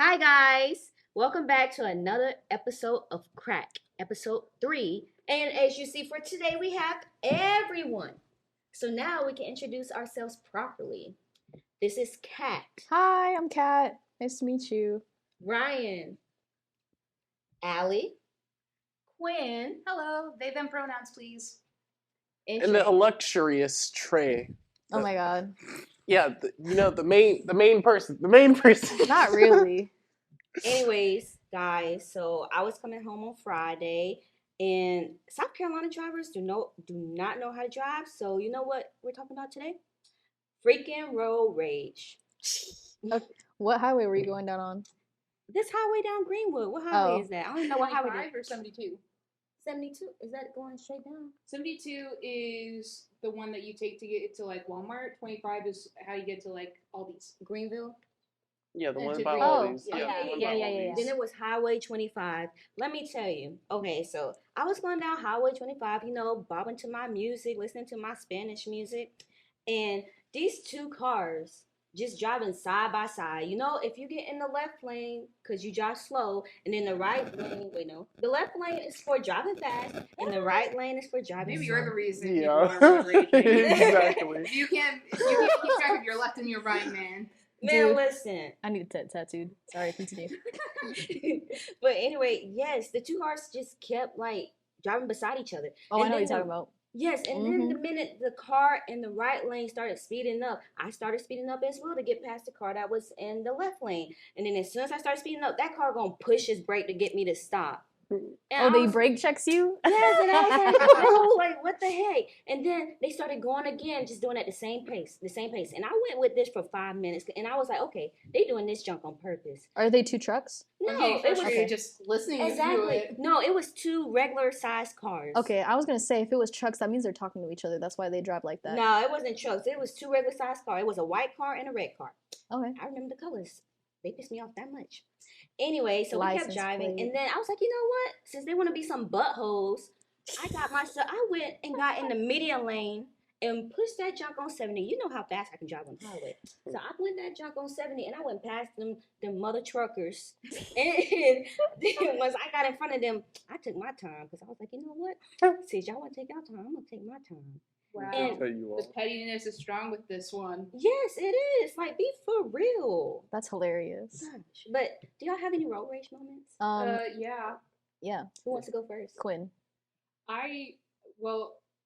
Hi, guys. Welcome back to another episode of Crack, episode 3. And as you see for today, we have everyone. So now we can introduce ourselves properly. This is Kat, Hi, I'm Kat. Nice to meet you. Ryan, Allie, Quinn, Hello, they them pronouns, please. and And Trey. a luxurious tray. Oh my god. Yeah, the main person. Not really. Anyways, guys, so I was coming home on Friday, and South Carolina drivers do not know how to drive. So you know what we're talking about today? Freaking road rage. What highway were you going down on? This highway down Greenwood. What highway Oh. is that? I don't even know what highway it 75 or 72? is. 72. Is that going straight down? 72 is the one that you take to get to like Walmart. 25 is how you get to like Aldi's. Greenville? Yeah, the And one to by Green- Aldi's. yeah, the yeah, one yeah, by yeah, yeah, Aldi's. Then it was Highway 25. Let me tell you. Okay, so I was going down Highway 25, bobbing to my music, listening to my Spanish music. And these two cars just driving side by side. If you get in the left lane, because you drive slow, and then the right lane, wait, no. The left lane is for driving fast, and the right lane is for driving Maybe slow. you're the reason Yeah. people are road raging. Exactly. You can't keep track of your left and your right, man. Man, Dude. listen. I need a tattooed. Sorry, continue. But anyway, yes, the two cars just kept like driving beside each other. Oh, I And know what then you're talking about. Yes, and then the minute the car in the right lane started speeding up, I started speeding up as well to get past the car that was in the left lane. And then as soon as I started speeding up, that car gonna push his brake to get me to stop. And Oh, I they was- brake checks you? Yes, and I was like, no, like what the heck? And then they started going again, just doing it at the same pace. And I went with this for 5 minutes, and I was like, okay, they doing this junk on purpose. Are they two trucks? No, I'm getting it was frustrated just listening to exactly it. no, it was two regular sized cars. Okay, I was gonna say if it was trucks, that means they're talking to each other. That's why they drive like that. No, it wasn't trucks. It was two regular sized cars. It was a white car and a red car. Okay. I remember the colors. They pissed me off that much. Anyway, so we License kept driving, plate. and then I was like, you know what? Since they want to be some buttholes, I went and got in the median lane and pushed that junk on 70. You know how fast I can drive on the highway. So I went that junk on 70, and I went past them mother truckers. And then once I got in front of them, I took my time because I was like, you know what? Since y'all want to take your time, I'm gonna take my time. Wow. And- Tell you The all. pettiness is strong with this one. Yes, it is. Like, be for real. That's hilarious. Gosh. But do y'all have any road rage moments? Yeah. Yeah, Who wants to go first? Quinn.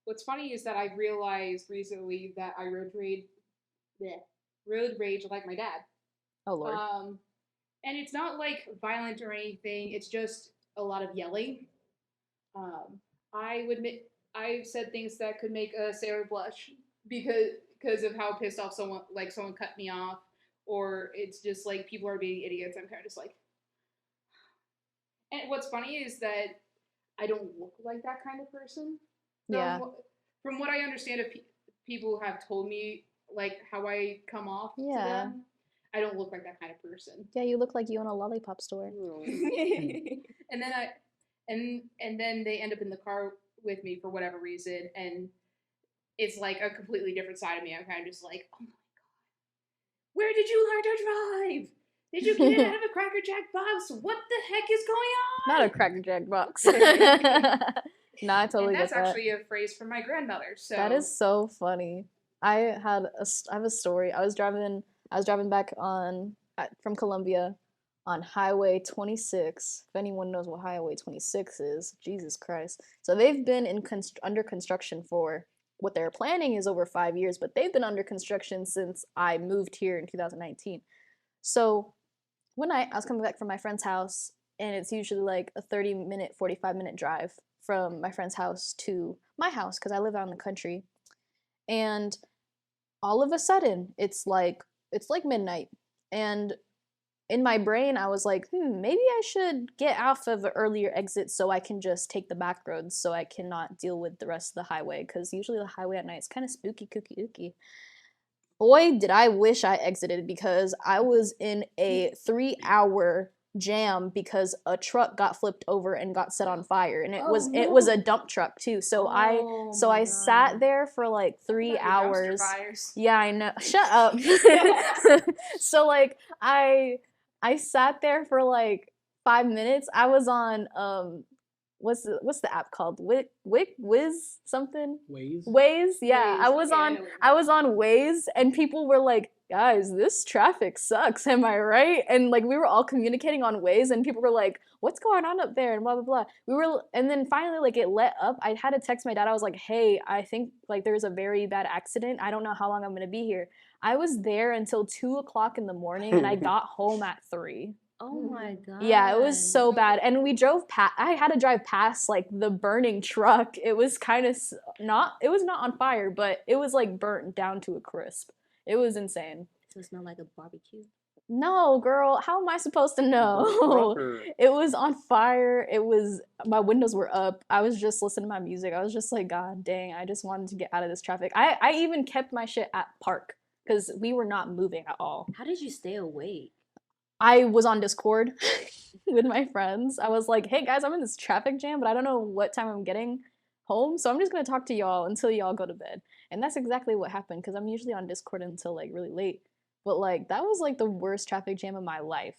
What's funny is that I realized recently that I road rage like my dad. Oh lord. And it's not like violent or anything. It's just a lot of yelling. I would admit I've said things that could make a sailor blush because of how pissed off someone cut me off, or it's just like people are being idiots. I'm kind of just like. And what's funny is that I don't look like that kind of person. Yeah. From what I understand of people who have told me like how I come off Yeah. to them, I don't look like that kind of person. Yeah, you look like you own a lollipop store. And then and then they end up in the car with me for whatever reason, and it's like a completely different side of me. I'm kind of just like, oh my god, where did you learn to drive? Did you get it out of a Cracker Jack box? What the heck is going on? Not a Cracker Jack box. Nah, I totally And that's get that. actually a phrase from my grandmother. So That is so funny. I have a story. I was driving back from Columbia on Highway 26. If anyone knows what Highway 26 is, Jesus Christ. So they've been under construction for what they're planning is over 5 years, but they've been under construction since I moved here in 2019. So when I was coming back from my friend's house, and it's usually like a 30-minute, 45-minute drive from my friend's house to my house because I live out in the country. And all of a sudden, it's like midnight. And in my brain, I was like, maybe I should get off of an earlier exit so I can just take the back roads so I cannot deal with the rest of the highway, because usually the highway at night is kind of spooky, kooky, ooky. Boy, did I wish I exited, because I was in a 3-hour jam because a truck got flipped over and got set on fire, and it was a dump truck too. So I sat there for like 3 hours. Fires. Yeah, I know. Shut up. So like I I sat there for like 5 minutes. I was on what's the app called? Wiz something? Ways. Waze, yeah. Waze, I was okay, I on know what you're I was on Waze and people were like, guys, this traffic sucks, am I right? And like we were all communicating on Waze and people were like, what's going on up there? And blah blah blah. And then finally like it let up. I had to text my dad. I was like, hey, I think like there's a very bad accident. I don't know how long I'm gonna be here. I was there until 2 o'clock in the morning and I got home at 3. Oh my god. Yeah, it was so bad. And we drove past, I had to drive past like the burning truck. It was kind of it was not on fire, but it was like burnt down to a crisp. It was insane. So it smelled like a barbecue. No, girl, how am I supposed to know? Proper. It was on fire. My windows were up. I was just listening to my music. I was just like, God dang, I just wanted to get out of this traffic. I even kept my shit at park because we were not moving at all. How did you stay awake? I was on Discord with my friends. I was like, hey guys, I'm in this traffic jam, but I don't know what time I'm getting home, so I'm just gonna talk to y'all until y'all go to bed. And that's exactly what happened, because I'm usually on Discord until like really late. But like that was like the worst traffic jam of my life.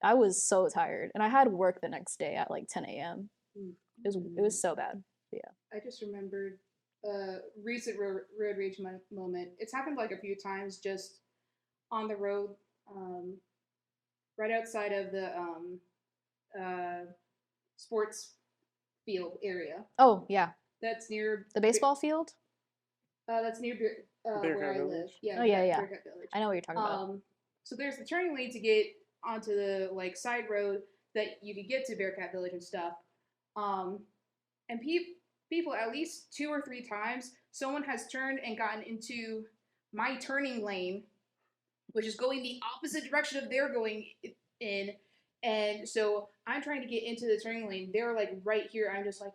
I was so tired. And I had work the next day at like 10 a.m. It was so bad. But yeah. I just remembered a recent road rage moment. It's happened like a few times just on the road, right outside of the sports field area. Oh yeah. That's near The baseball field? That's near where I Village? live. Yeah. Oh, yeah, yeah. Bearcat Village. I know what you're talking about. So there's the turning lane to get onto the like side road that you could get to Bearcat Village and stuff. And people at least 2 or 3 times, someone has turned and gotten into my turning lane, which is going the opposite direction of they're going in. And so I'm trying to get into the turning lane. They're like right here. I'm just like,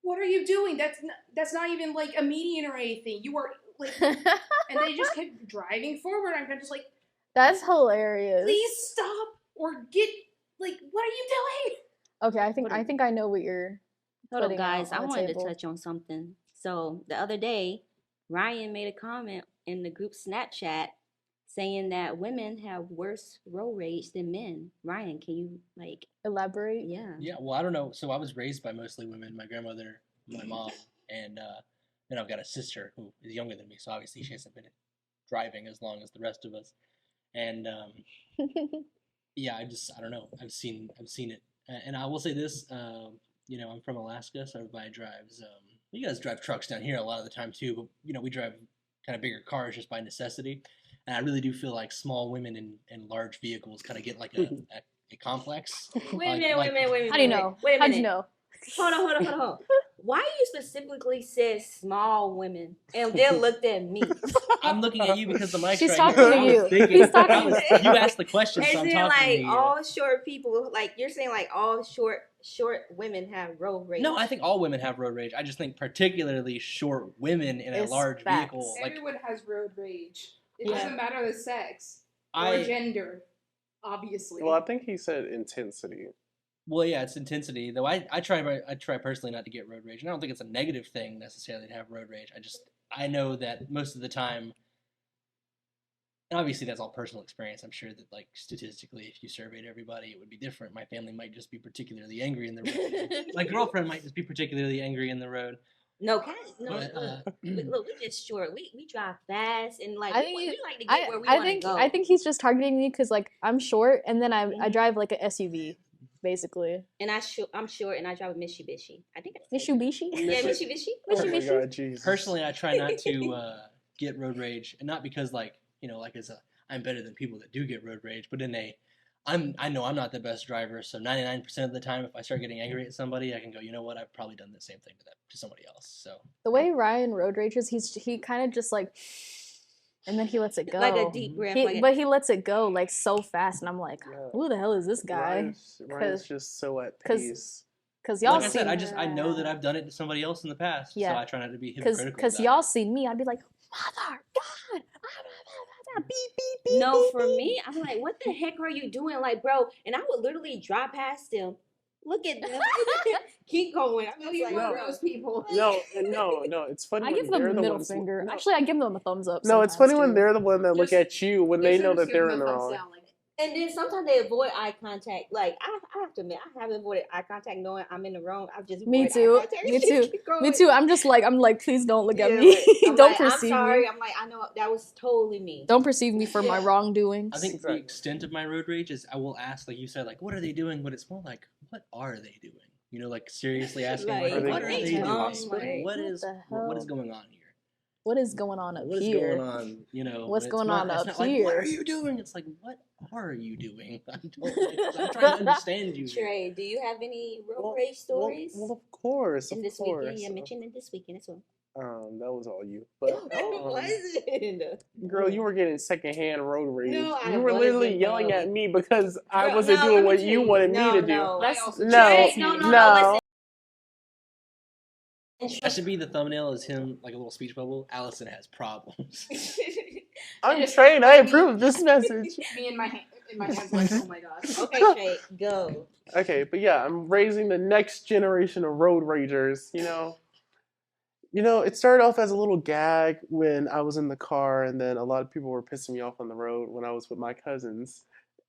what are you doing? That's not even like a median or anything. You are like, and they just kept driving forward. I'm just like, That's hilarious. please stop or get like, what are you doing? Okay, I think I know what you're Hold up, putting guys. out I on the wanted table. to touch on something. So the other day, Ryan made a comment in the group Snapchat saying that women have worse road rage than men. Ryan, can you like Elaborate. yeah. Yeah, well, I don't know. So I was raised by mostly women, my grandmother, my mom, and then I've got a sister who is younger than me, so obviously she hasn't been driving as long as the rest of us. And yeah, I don't know. I've seen it, and I will say this. I'm from Alaska, so everybody drives. You guys drive trucks down here a lot of the time too, but we drive kind of bigger cars just by necessity. And I really do feel like small women in large vehicles kind of get like a complex. Wait a minute. How do you know? Wait a How'd minute. you know? Hold on. Why you specifically said small women and then looked at me? I'm looking at you because the mic's She's right talking here. to I was you. thinking- He's talking I was- to you. You asked the question, so And I'm then talking like to you. all short people, like you're saying like all short women have road rage. No, I think all women have road rage. I just think particularly short women in a It's large facts. vehicle. Like Everyone has road rage. It Yeah. doesn't matter the sex or I, gender, obviously. Well, I think he said intensity. well, yeah, it's intensity. Though I try personally not to get road rage, and I don't think it's a negative thing necessarily to have road rage. I know that most of the time, and obviously that's all personal experience. I'm sure that like statistically, if you surveyed everybody, it would be different. My family might just be particularly angry in the road. My girlfriend might just be particularly angry in the road. no, But, look, we just short. We drive fast and like I we think like to get where we want to go. I think he's just targeting me because like I'm short and then I Mhm. drive like an SUV, basically. And I'm short and I drive a Mitsubishi. I think that's Mitsubishi. Yeah, Mitsubishi. Oh my Mitsubishi. god, Jesus. Personally, I try not to get road rage, and not because like I'm better than people that do get road rage, but I know I'm not the best driver, so 99% of the time, if I start getting angry at somebody, I can go, you know what, I've probably done the same thing to somebody else. So The way Ryan road rages, he kind of just like, and then he lets it go. Like a deep breath. But he lets it go like so fast, and I'm like, Yeah. who the hell is this guy? Ryan's just so at 'cause- peace. Because y'all like I see, said, I know that I've done it to somebody else in the past, Yeah. so I try not to be hypocritical. because about y'all it. see me, I'd be like, mother, God, beep beep beep. No, beep, for beep. me, I'm like, what the heck are you doing? Like, bro, and I would literally drive past them. Look at them. Keep going. I'm No, just you like, want bro. those people. No. It's funny. I when give them they're the the middle ones, finger. No, Actually, I give them a thumbs up. no, it's sometimes, funny when too. they're the one that look Just- at you when they know that they're in the wrong. Like, And then sometimes they avoid eye contact. Like I have to admit, I have avoided eye contact knowing I'm in the wrong. I've just Me avoided too. eye contact. Me too. Keep going. Me too. I'm like, please don't look at Yeah, me. like, I'm Don't like, I'm perceive sorry. me. I'm like, I know that was totally me. Don't perceive me for my Yeah. wrongdoings. I think Exactly. the extent of my road rage is I will ask, like you said, like, what are they doing? But it's more like, what are they doing? You know, like seriously asking, Like, like, Are what they are going they to the doing? hospital? Like, What the what is hell? going on here? What is going on up What is here? going on? You know, What's it's going not, on it's up not like, what are here? you doing? It's like, what are you doing? I'm trying to understand you. Trey, do you have any road Well, rage stories? Well, of course, in of this course. weekend, you mentioned it this weekend as well. That was all you. But Wasn't. girl, you were getting secondhand road rage. No, I You were literally wasn't, yelling though. at me because I Girl, wasn't no, doing let me what tell you wanted me to do. No, I also No, Trey, no, no. listen. That should be the thumbnail. Is him like a little speech bubble. Allison has problems. I'm trained. I approve this message. Me in my hands, like, oh my gosh. Okay, Trey, go. Okay, but yeah, I'm raising the next generation of road ragers. It started off as a little gag when I was in the car, and then a lot of people were pissing me off on the road when I was with my cousins.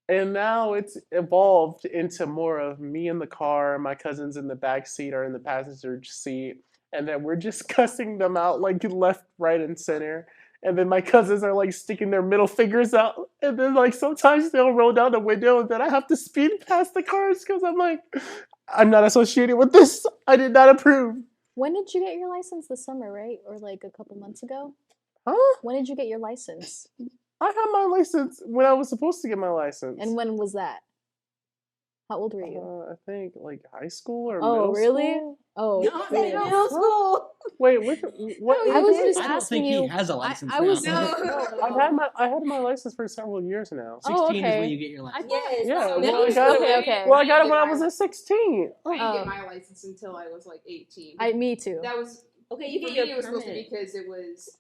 And now it's evolved into more of me in the car, my cousins in the back seat or in the passenger seat, and then we're just cussing them out like left, right, and center. And then my cousins are like sticking their middle fingers out, and then like sometimes they'll roll down the window, and then I have to speed past the cars because I'm like, I'm not associated with this. I did not approve. When did you get your license this summer, right? Or like a couple months ago? Huh? When did you get your license? I had my license when I was supposed to get my license. And when was that? How old were you? I think like high school or Oh, middle really? school. Oh, You said cool. middle school. Wait, what? I was age? just I don't asking think you. he has a license I was. now. I had my license for several years now. 16 Oh, is okay. when you get your license. Yes. Yeah, so well, I middle got it. school. Okay. Well, I got it when I was at 16. I didn't Oh. get my license until I was like 18. Me too. That was Okay, you for get me. your It was supposed to permit. be because it was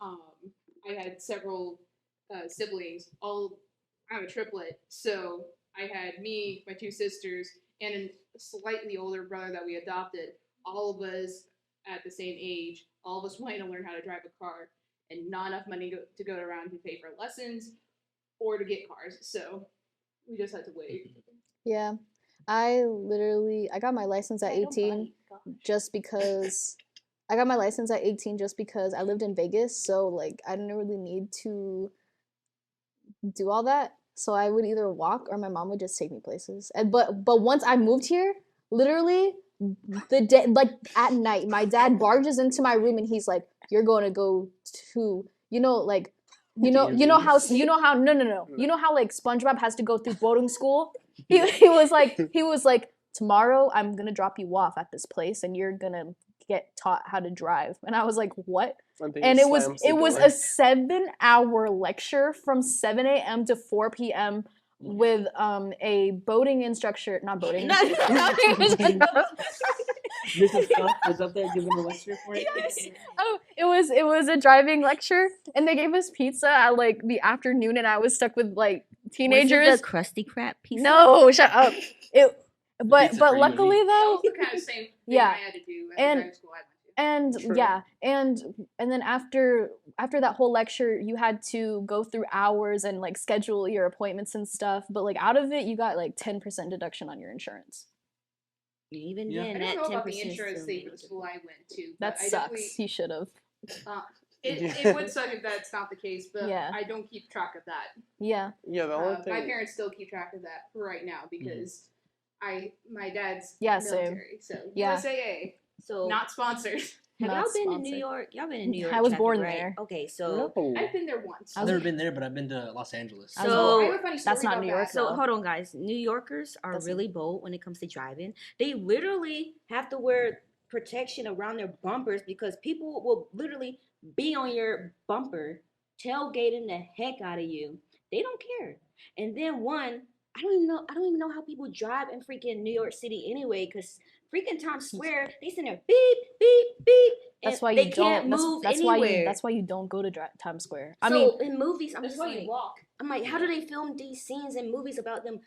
I had several siblings. I'm a triplet, so I had me, my two sisters, and a slightly older brother that we adopted. All of us at the same age. All of us wanting to learn how to drive a car, and not enough money to go around to pay for lessons or to get cars. So we just had to wait. Yeah. I got my license at 18 just because I got my license at 18 just because I lived in Vegas, so like I didn't really need to do all that. So I would either walk or my mom would just take me places. And but once I moved here, literally the day, like at night, my dad barges into my room and he's like, "You're going to go to, like, you know how no, you know how like SpongeBob has to go through boarding school." He was like, "Tomorrow I'm gonna drop you off at this place and you're gonna get taught how to drive." And I was like, "What?" And it was a 7-hour lecture from 7 a.m. to 4 p.m. with a boating instructor, not boating. Mrs. Trump was up there giving a lecture for it. Yes. Oh, it was a driving lecture, and they gave us pizza at like the afternoon, and I was stuck with like teenagers. Was it the crusty crap pizza? No, shut up. But Pizza for you and luckily me. That though, was the kind of same thing Yeah. I had to do at And- the driving school I went to. and True. yeah, and then after that whole lecture, you had to go through hours and like schedule your appointments and stuff. But like out of it, you got like 10% deduction on your insurance. Even Yeah. then, I that don't know 10% about the insurance thing for the school I went to. But That I sucks. definitely- You should have. It would suck if that's not the case, but Yeah. I don't keep track of that. Yeah. Yeah, the only My thing. parents still keep track of that right now because my dad's Yeah, same. military, so Yeah. USAA, So not sponsored. have Not y'all been to New sponsored. York? Y'all been to New York? I was traffic, born right? there. Okay, so No. I've been there once. I've never been there, but I've been to Los Angeles. I was So- I have a funny story That's not about New York, that. So though. hold on, guys. New Yorkers are That's- really bold when it comes to driving. They literally have to wear protection around their bumpers because people will literally be on your bumper, tailgating the heck out of you. They don't care. And then I don't even know how people drive in freaking New York City anyway, because freaking Times Square, they sitting there beep, beep, beep. And That's why they you can't don't. move That's anywhere. why you don't go to Times Square. So I mean, in movies, I'm That's just why like, you walk. I'm like, how do they film these scenes in movies about them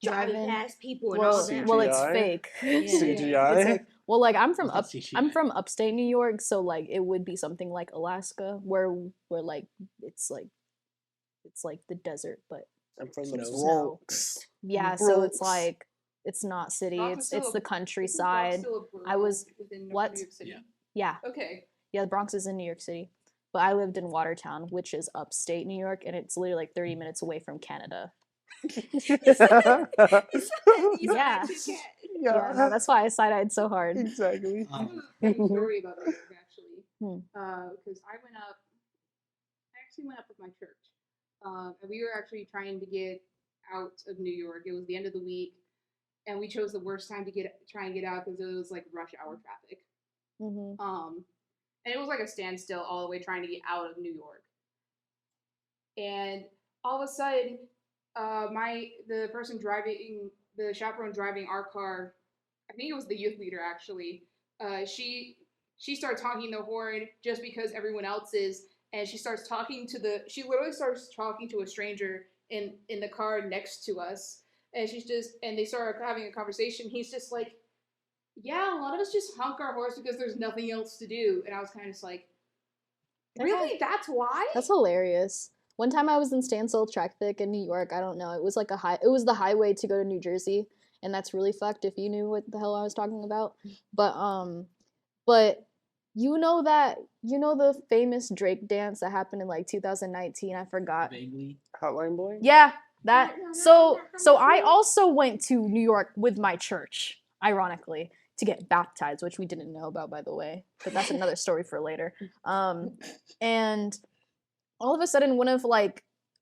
driving Driving. past people and all well, that? well, it's CGI? fake. CGI. It's fake. Well, like I'm from It's not I'm CGI. from upstate New York, so like it would be something like Alaska, where like it's like the desert, but I'm from the Snow. Bronx. Yeah, so it's Bronx. like it's not city, Bronx is it's still the Isn't Bronx countryside. still a borough I was within what? New York City? Yeah. Yeah, Okay. yeah, the Bronx is in New York City, but I lived in Watertown, which is upstate New York, and it's literally like 30 minutes away from Canada. Yeah. Yeah, no, that's why I side-eyed so hard. Exactly. I have a funny story about New York actually. Hmm. Because I actually went up with my church. And we were actually trying to get out of New York. It was the end of the week, and we chose the worst time to try and get out because it was like rush hour traffic. Mm-hmm. And it was like a standstill all the way trying to get out of New York. And all of a sudden, the chaperone driving our car, I think it was the youth leader actually. She starts honking the horn just because everyone else is, and she literally starts talking to a stranger in the car next to us, and they started having a conversation. He's just like, yeah, a lot of us just honk our horns because there's nothing else to do, and I was kind of just like, really? That's why? That's hilarious. One time I was in Stansel CRAQT in New York. I don't know. It was like it was the highway to go to New Jersey, and that's really fucked if you knew what the hell I was talking about. But you know the famous Drake dance that happened in like 2019. I forgot. Vaguely. Hotline Bling? Yeah, that. So I also went to New York with my church, ironically, to get baptized, which we didn't know about, by the way. But that's another story for later. And all of a sudden, one of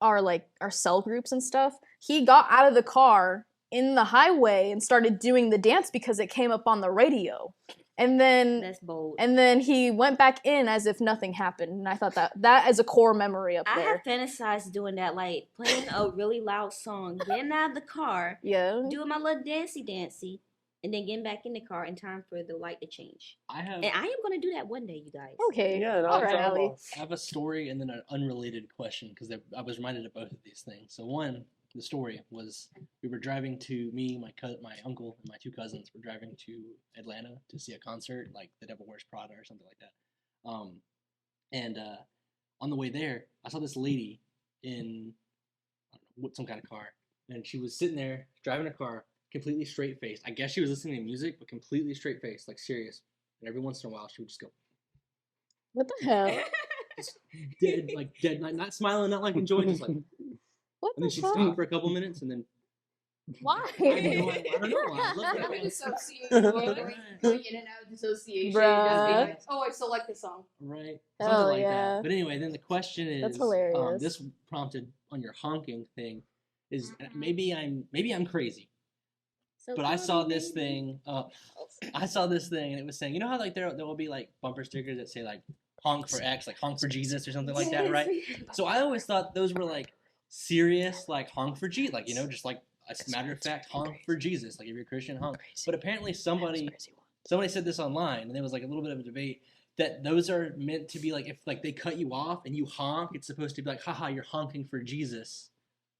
our cell groups and stuff, he got out of the car in the highway and started doing the dance because it came up on the radio. And then That's bold. And then he went back in as if nothing happened. And I thought that is a core memory up I there. have fantasized doing that, like playing a really loud song, getting out of the car, Yeah. doing my little dancey, and then getting back in the car in time for the light to change. And I am gonna do that one day, you guys. Okay. Yeah, and All I'll right, drive Allie. off. I have a story and then an unrelated question because I was reminded of both of these things. So the story was we were driving to my uncle and my two cousins were driving to Atlanta to see a concert like The Devil Wears Prada or something like that. And on the way there, I saw this lady in some kind of car, and she was sitting there driving a car, completely straight faced. I guess she was listening to music, but completely straight faced, like serious. And every once in a while, she would just go, What the hell? just dead, like not smiling, not like enjoying, just like. What And the then she'd fuck? stop for a couple minutes, and then Why? I don't know. I love Like that. dissociation, going in and out of dissociation. Bruh. Just being like, oh, I select the song. Right. Hell Something like yeah. that. But anyway, then the question is, That's hilarious. this prompted on your honking thing, is maybe I'm crazy, So but I saw this thing. I saw this thing, and it was saying, you know how like there will be like bumper stickers that say like honk for X, like honk for Jesus or something like that, right? So I always thought those were like serious, like honk for Jesus, like just like a matter of fact, honk for Jesus, like if you're a Christian, honk. But apparently somebody said this online, and there was like a little bit of a debate that those are meant to be like if like they cut you off and you honk, it's supposed to be like, haha, you're honking for Jesus.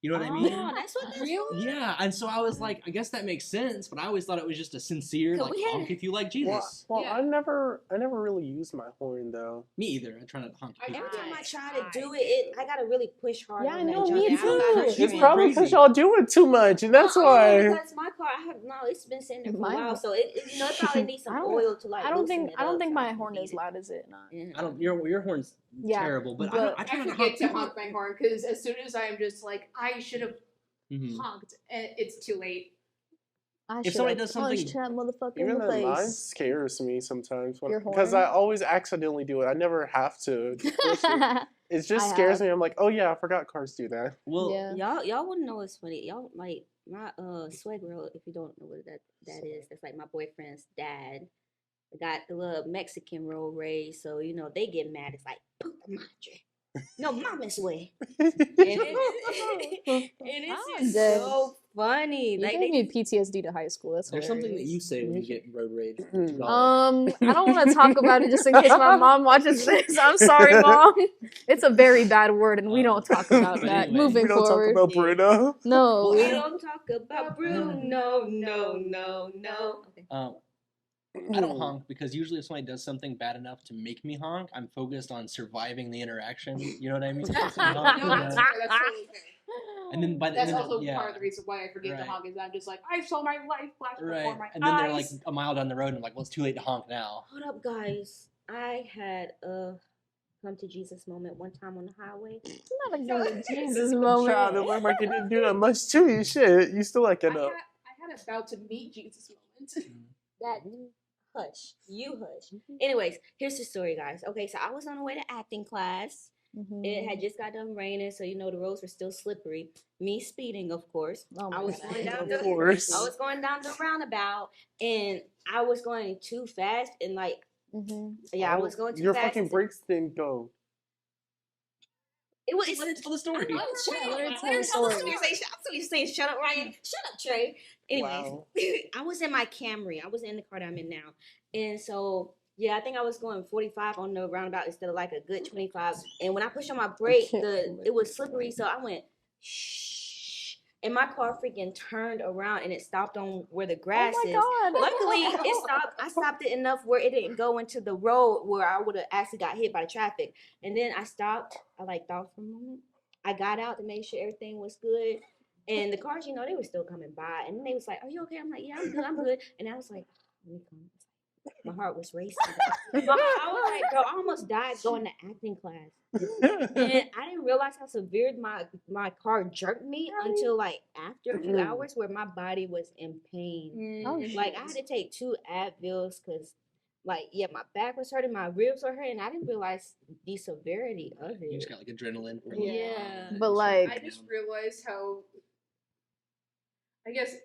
You know what I mean? Oh, that's what that's Really? Yeah, and so I was like, I guess that makes sense, but I always thought it was just a sincere like honk if you like Jesus. Well, Yeah. I never really used my horn though. Me either. I try not to honk. I Every people. time I try to do it, I gotta really push hard. Yeah, on no, that me junk. too. I don't got no It's It's strength. probably because y'all do it too much, and that's why. Because my car, it's been sitting there for a while, so it probably needs some oil to like. I don't think loosen it up, my so horn I is need it. loud, is it? Not. Yeah. I don't. Your horn's Yeah, terrible, but but I try I not to forget honk. to honk my horn because as soon as I'm just like, I should have Mhm. honked, and it's too late. I If somebody should've does something- punched that motherfucker Even in the then, mine face. scares me sometimes Your because horn? I always accidentally do it. I never have to. push it. It just I scares have. me. I'm like, oh yeah, I forgot cars do that. Well, Yeah. Y'all wouldn't know it's funny. Y'all like my swag girl, if you don't know what that is, that's like my boyfriend's dad. Got the little Mexican road raised, so they get mad. It's like puta madre. No mames way. And it's just dead. so funny. You Like gave me PTSD to high school. That's there's something that hilarious. you say when you get road rage. I don't want to talk about it just in case my mom watches this. I'm sorry, Mom. It's a very bad word, and we don't talk about but that. anyway. Moving We don't forward. talk about Bruno. No. we don't talk about Bruno. No. Okay. I don't honk because usually if somebody does something bad enough to make me honk, I'm focused on surviving the interaction. You know what I mean? So honk, No, that's fair. That's totally fair. and then by the That's end, also yeah, part of the reason why I forget to right. honk is I'm just like, I saw my life flash right. before my And then they're like eyes. a mile down the road, and I'm like, well, it's too late to honk now. Hold up, guys. I had a come to Jesus moment one time on the highway. Not a good Jesus Child, moment. it looked like you didn't do that much to you. Shit, you still like I it had, up. I had about to meet Jesus moment. That hush, you hush. Anyways, here's the story, guys. Okay, so I was on the way to acting class. It had just got done raining, so you know the roads were still slippery. Me speeding, of course. Oh I my was God. going down Of the course. I was going down the roundabout, and I was going too fast, and like I was going too Your fast. fucking brakes didn't go. It was. Let it tell the story. I'm so used to saying, "Shut up, Ryan. Shut up, Trey." Anyways, Wow. I was in my Camry. I was in the car that I'm in now, and so yeah, I think I was going 45 on the roundabout instead of like a good 25. And when I pushed on my brake, it was slippery, so I went shh, and my car freaking turned around and it stopped on where the grass is. Oh my God. Luckily, it stopped. I stopped it enough where it didn't go into the road where I would have actually got hit by the traffic. And then I stopped. I like thought for a moment. I got out to make sure everything was good. And the cars, you know, they were still coming by. And then they was like, "Are you okay?" I'm like, "Yeah, I'm good. I'm good." And I was like, "Let me come." My heart was racing. I was like, "Bro, I almost died going to acting class." And I didn't realize how severe my car jerked me until like after a few hours where my body was in pain. Oh, Like I had to take 2 Advils because like yeah, my back was hurting, my ribs were hurting. I didn't realize the severity of You it. just got like adrenaline. Yeah. But like, I just realized how, I guess,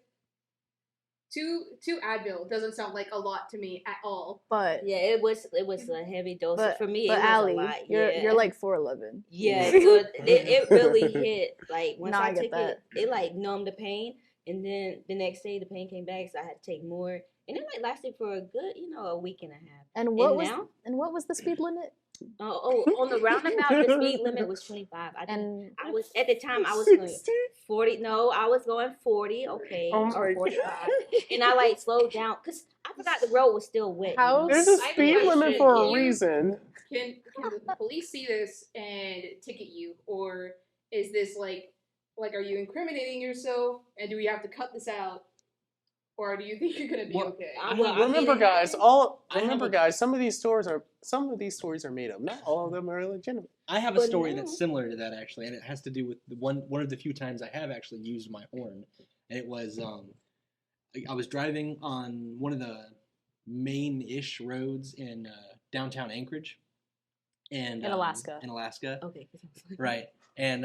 two Advil doesn't sound like a lot to me at all. but Yeah, it was a heavy dose. but For me, but it was Allie, a lot. you're like 4'11". Yeah, so it really hit. Like once Nah, I I get took it like numbed the pain, and then the next day the pain came back, so I had to take more, and it like lasted for a good, a week and a half. And what And was the speed limit? On the roundabout, the speed limit was 25. I was at the time I was going 60? 40. No, I was going 40. Okay, Oh or my 45, God. and I like slowed down because I forgot the road was still wet. How There's a I speed have a limit question. for a You- reason. Can the police see this and ticket you, or is this like are you incriminating yourself, and do we have to cut this out, or do you think you're gonna be Well, okay? Remember, guys, a- guys, some of these stories are made up. Not all of them are legitimate. I have a But story no. that's similar to that actually, and it has to do with one of the few times I have actually used my horn, and it was I was driving on one of the main-ish roads in downtown Anchorage, and In Alaska. In Alaska, Okay. right? And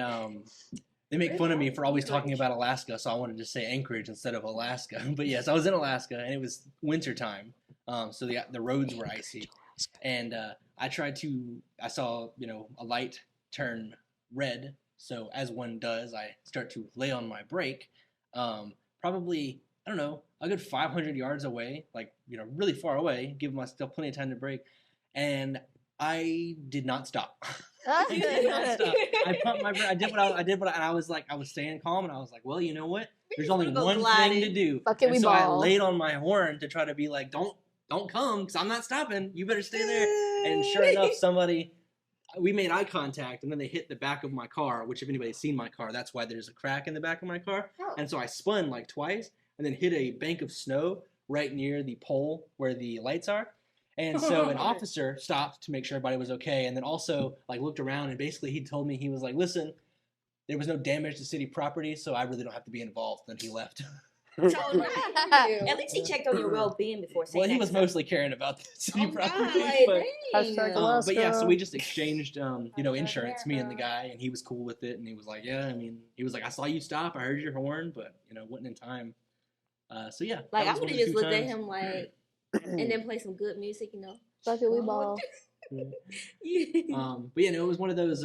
they make fun of me for always talking about Alaska, so I wanted to say Anchorage instead of Alaska. But yes, I was in Alaska, and it was winter time, so the roads were icy, and I saw a light turn red. So as one does, I start to lay on my brake. Probably, I don't know, a good 500 yards away, like really far away, give myself plenty of time to brake, and I did not stop. I did not stop. I pumped my brake. I did what and I was like, I was staying calm, and I was like, well, you know what? There's only one thing to do. Fuck it, we so I ball. laid on my horn to try to be like, don't come, because I'm not stopping. You better stay there. And sure enough, we made eye contact, and then they hit the back of my car, which if anybody's seen my car, that's why there's a crack in the back of my car. Oh. And so I spun like twice, and then hit a bank of snow right near the pole where the lights are. And so an officer stopped to make sure everybody was okay, and then also like looked around, and basically he told me, he was like, listen, there was no damage to city property, so I really don't have to be involved. Then he left. So at least he checked on your well-being before saying Well, he that was stuff. mostly caring about the city property. God, Hashtag dang. Alaska. But yeah, so we just exchanged, insurance, me and the guy, and he was cool with it, and he was like, yeah, I mean, he was like, I saw you stop, I heard your horn, but, wasn't in time. So yeah. Like, that I was would one have of the just two looked at times. him like, and then play some good music, Fuck it, we ball. But yeah, no, it was one of those,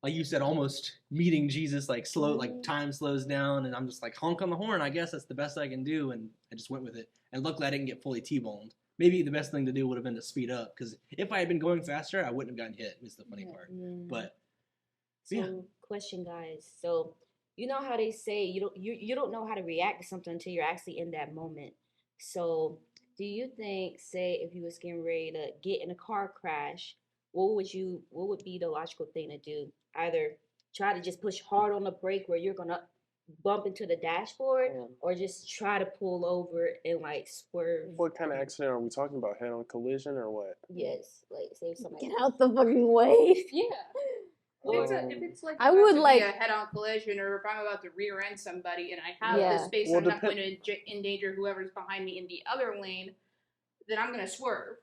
like you said, almost meeting Jesus, like slow, like time slows down, and I'm just like, honk on the horn, I guess that's the best I can do, and I just went with it. And luckily I didn't get fully T-boned. Maybe the best thing to do would have been to speed up, because if I had been going faster, I wouldn't have gotten hit, is the funny part. But, So, yeah. question, guys. So, you know how they say you don't know how to react to something until you're actually in that moment. So, Do you think, say, if you was getting ready to get in a car crash, what would be the logical thing to do? Either try to just push hard on the brake where you're gonna bump into the dashboard, or just try to pull over and like swerve. What kind of accident are we talking about? Head-on collision or what? Yes, like save somebody. Get out the fucking way. Yeah. If Um, it's like I about would to like- be a head-on collision, or if I'm about to rear end somebody and I have Yeah. the space, Well, I'm not going to endanger whoever's behind me in the other lane, then I'm gonna swerve.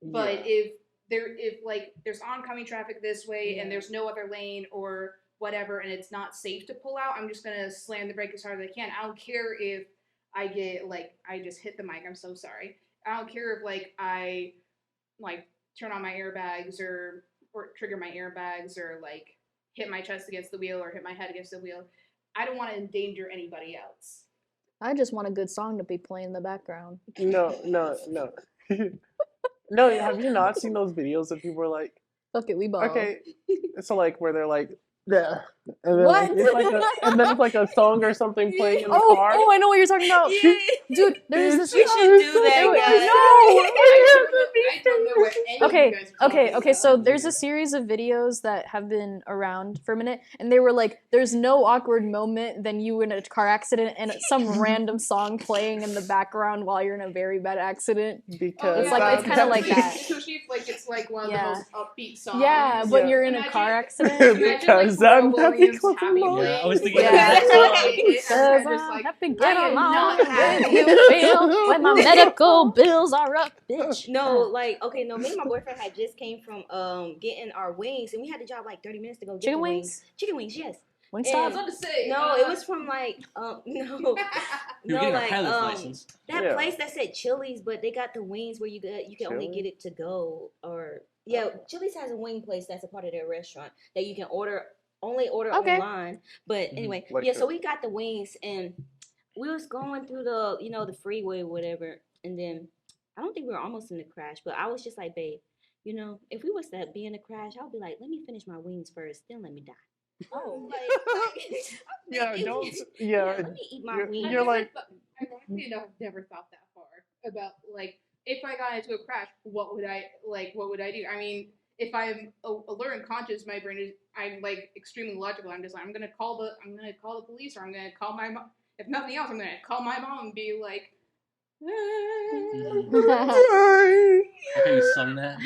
But yeah. if like there's oncoming traffic this way and there's no other lane or whatever, and it's not safe to pull out, I'm just gonna slam the brake as hard as I can. I don't care if I get like I just hit the mic. I'm so sorry. I don't care if like I like turn on my airbags or trigger my airbags or like hit my chest against the wheel or hit my head against the wheel. I don't want to endanger anybody else. I just want a good song to be playing in the background. No. No, have you not seen those videos of people are like, Fuck it, we ball. okay, so like where they're like, yeah, and then What? like, it's like and then it's like a song or something playing in the Oh, car. I know what you're talking about. Yeah. Dude, there's this. We should do that, I don't know what any of Okay, you guys are okay, talking okay. about. So there's a series of videos that have been around for a minute, and they were like, "There's no awkward moment than you in a car accident and some random song playing in the background while you're in a very bad accident." Because It's like- it's kinda like that. Especially if like it's like one of Yeah. the most upbeat songs. Yeah, but Yeah. you're in a Imagine- car accident. Imagine, Because like, I'm Pharrell happy Williams clap Happy along. Place. Yeah, I was thinking Yeah. that Cause song. It's just I'm like, happy I get am along not with happy. you feel when my medical bills are up, bitch. No, like okay, no. Me and my boyfriend had just came from getting our wings, and we had to drive like 30 minutes to go get Chicken the wings? Chicken wings, yes. I was Wingstop. about to say. No, it was from like no, You're no, getting a like pilot's license. that Yeah. place that said Chili's, but they got the wings where you can only Chili's? get it to go, or yeah, Chili's has a wing place that's a part of their restaurant that you can only order Okay. online. But anyway, Like yeah, the- so we got the wings and we was going through the the freeway or whatever, and then I don't think we were almost in the crash, but I was just like, babe, if we was to be in a crash, I would be like, let me finish my wings first, then let me die. Oh. Yeah, don't. Yeah, Yeah, let me eat my you're- wings. you're like- Ironically enough, I've never thought that far about like if I got into a crash, what would I do? I mean, if I'm alert and conscious, my brain is I'm like extremely logical. I'm just like I'm gonna call the police, or I'm gonna call my mom. If nothing else, I'm gonna call my mom and be like, Like how you sung that.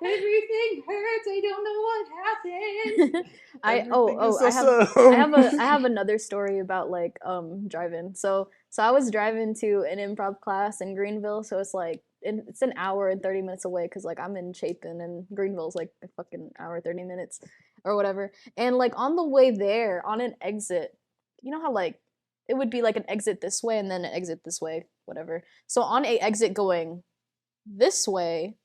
everything hurts. I don't know what happened. I have another story about like driving. So I was driving to an improv class in Greenville, so it's like it's an hour and 30 minutes away because like I'm in Chapin and Greenville's like a fucking hour 30 minutes or whatever. And like on the way there, on an exit, you know how like it would be like an exit this way and then an exit this way, whatever. So on a exit going this way,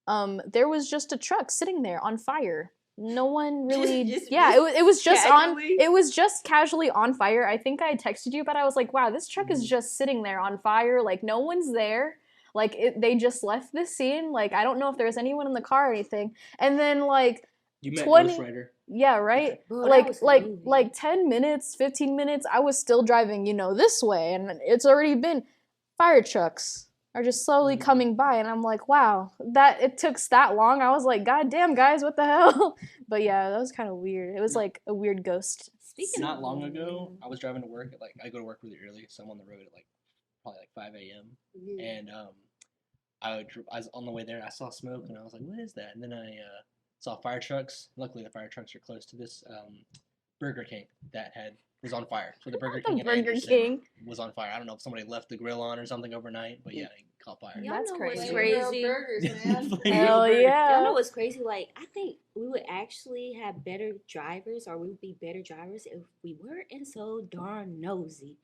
there was just a truck sitting there on fire. No one really it was just casually? it was just casually on fire. I think I texted you, but I was like, wow, this truck is just sitting there on fire, like no one's there. Like they just left the scene. Like I don't know if there was anyone in the car or anything. And then like You met 20 Ghost Rider. yeah, right? Bro, that was the movie. like 10 minutes, 15 minutes, I was still driving, this way, and it's already been fire trucks are just slowly coming by, and I'm like, wow, that it took that long. I was like, god damn, guys, what the hell? But yeah, that was kind of weird. It was like a weird ghost. Speaking Not of long ago, I was driving to work at I go to work really early, so I'm on the road at probably 5 a.m. And I was on the way there, I saw smoke, and I was like, what is that? And then I saw fire trucks. Luckily, the fire trucks are close to this Burger King that was on fire. So the Burger King in Burger Anderson King. was on fire. I don't know if somebody left the grill on or something overnight, but yeah, it caught fire. Y'all That's know crazy. what's Flaming Grilled crazy? burgers, man. Flaming Hell Burger. yeah. Y'all know what's crazy? Like, I think we would actually have better drivers, or we would be better drivers if we weren't so darn nosy.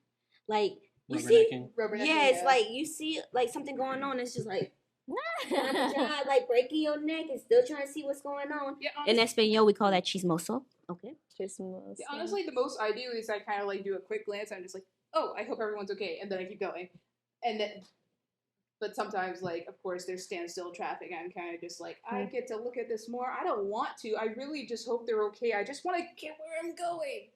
Like, you see, Rubbernecking. Rubbernecking, yes, yeah. like you see, like something going on, it's just like, drive, like breaking your neck and still trying to see what's going on. Yeah, In honestly, Espanol, we call that chismoso. Okay. honestly, the most I do is I kind of like do a quick glance. I'm just like, oh, I hope everyone's okay, and then I keep going. And then, but sometimes, like, of course, there's standstill traffic. I'm kind of just like, I get to look at this more. I don't want to. I really just hope they're okay. I just want to get where I'm going.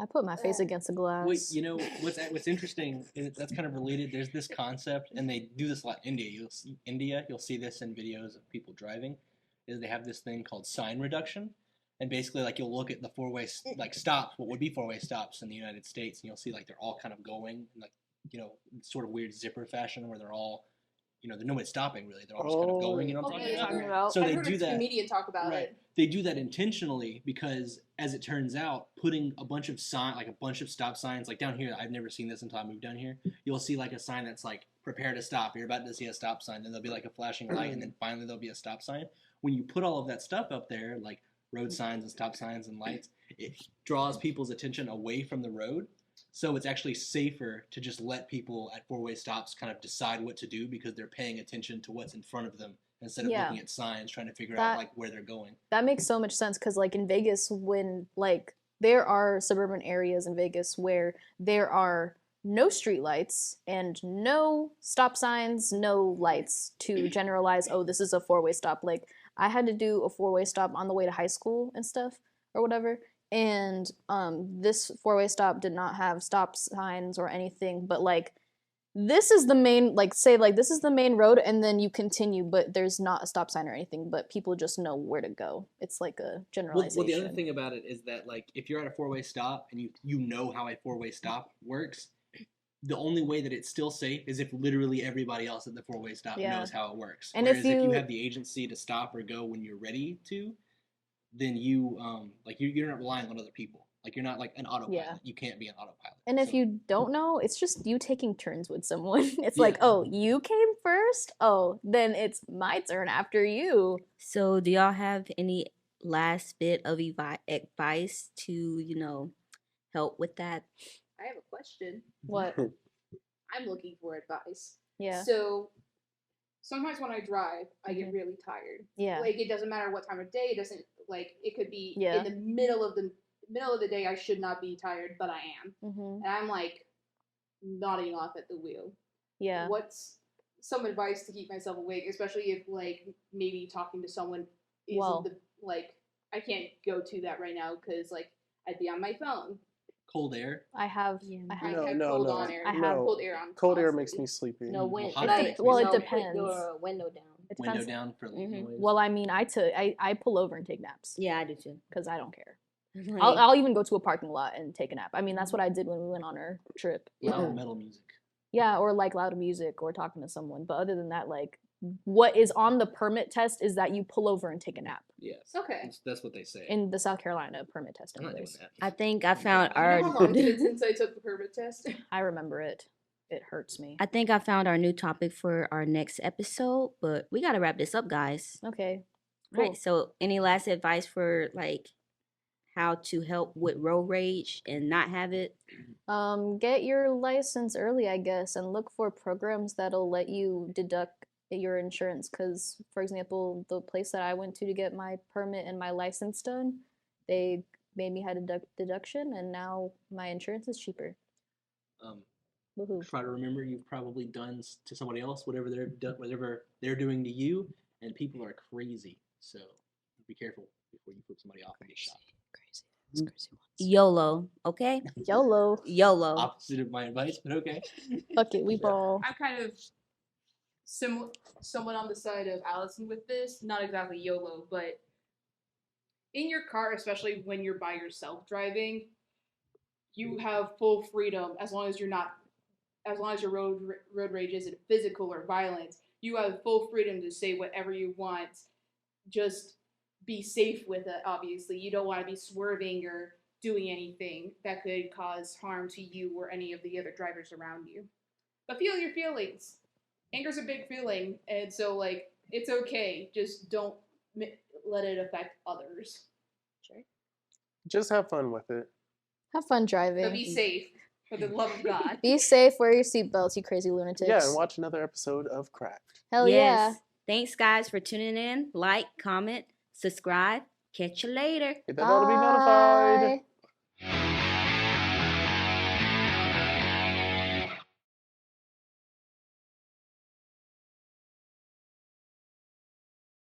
I put my face against the glass. Wait, you know what's interesting is that's kind of related. There's this concept, and they do this a lot in India. You'll see this in videos of people driving. Is they have this thing called sign reduction, and basically like you'll look at the four-way like stops, what would be four-way stops in the United States, and you'll see like they're all kind of going in like sort of weird zipper fashion where they're all there's nobody stopping really. They're all just kind of going. You know what I'm Okay, talking yeah. about? So I've they heard do a that. comedian talk about Right. it. They do that intentionally because, as it turns out, putting a bunch of stop signs, like down here, I've never seen this until I moved down here. You'll see like a sign that's like, prepare to stop. You're about to see a stop sign. Then there'll be like a flashing light, and then finally there'll be a stop sign. When you put all of that stuff up there, like road signs and stop signs and lights, it draws people's attention away from the road. So it's actually safer to just let people at four-way stops kind of decide what to do because they're paying attention to what's in front of them instead of looking at signs trying to figure out like where they're going. That makes so much sense because like in Vegas, when like there are suburban areas in Vegas where there are no street lights and no stop signs, no lights to generalize, oh, this is a four-way stop. Like I had to do a four-way stop on the way to high school and stuff or whatever. And this four-way stop did not have stop signs or anything, but like this is the main, like say like this is the main road and then you continue, but there's not a stop sign or anything, but people just know where to go. It's like a generalization. Well, the other thing about it is that like if you're at a four-way stop and you know how a four-way stop works, the only way that it's still safe is if literally everybody else at the four-way stop knows how it works. And whereas if you have the agency to stop or go when you're ready to, then you're not relying on other people. Like you're not like an autopilot. Yeah. You can't be an autopilot. And if you don't know, it's just you taking turns with someone. It's like, oh, you came first? Oh, then it's my turn after you. So do y'all have any last bit of advice to, help with that? I have a question. What? I'm looking for advice. Yeah. So sometimes when I drive, I get really tired. Yeah. Like it doesn't matter what time of day. It doesn't like it could be in the middle of the day. I should not be tired, but I am, and I'm like nodding off at the wheel. Yeah. What's some advice to keep myself awake, especially if like maybe talking to someone isn't I can't go to that right now because like I'd be on my phone. Cold air. I have cold air. I have cold air on. Cold air makes me sleepy. No wind. It depends. Your window down. Window down for noise. Well, I mean, I pull over and take naps. Yeah, I do too. Because I don't care. I'll even go to a parking lot and take a nap. I mean, that's what I did when we went on our trip. Loud metal music. Yeah, or like loud music or talking to someone. But other than that, like what is on the permit test is that you pull over and take a nap. Yes. Okay. That's what they say. In the South Carolina permit test, I'm not doing anyways. that. I think I found How long has it been since I took the permit test? I remember it. It hurts me. I think I found our new topic for our next episode, but we gotta wrap this up, guys. Okay. Cool. Right. Right. So, any last advice for like how to help with road rage and not have it? Get your license early, I guess, and look for programs that'll let you deduct your insurance. Because, for example, the place that I went to get my permit and my license done, they made me have a deduction, and now my insurance is cheaper. Woohoo. Try to remember you've probably done to somebody else whatever they're doing to you, and people are crazy. So be careful before you flip somebody off and get shot. Crazy ones. YOLO, okay? YOLO. YOLO. Opposite of my advice, but okay. Fuck it, we ball. I'm kind of somewhat on the side of Allison with this. Not exactly YOLO, but in your car, especially when you're by yourself driving, you have full freedom as long as your road rage isn't physical or violent. You have full freedom to say whatever you want. Just be safe with it, obviously. You don't want to be swerving or doing anything that could cause harm to you or any of the other drivers around you. But feel your feelings. Anger's a big feeling, and so, like, it's okay. Just don't let it affect others. Sure. Just have fun with it. Have fun driving. But be safe, for the love of God. Be safe, wear your seatbelts, you crazy lunatics. Yeah, and watch another episode of CRAQT. Hell yeah. Thanks, guys, for tuning in. Like, comment, subscribe. Catch you later. Hit that bell to be notified. Bye.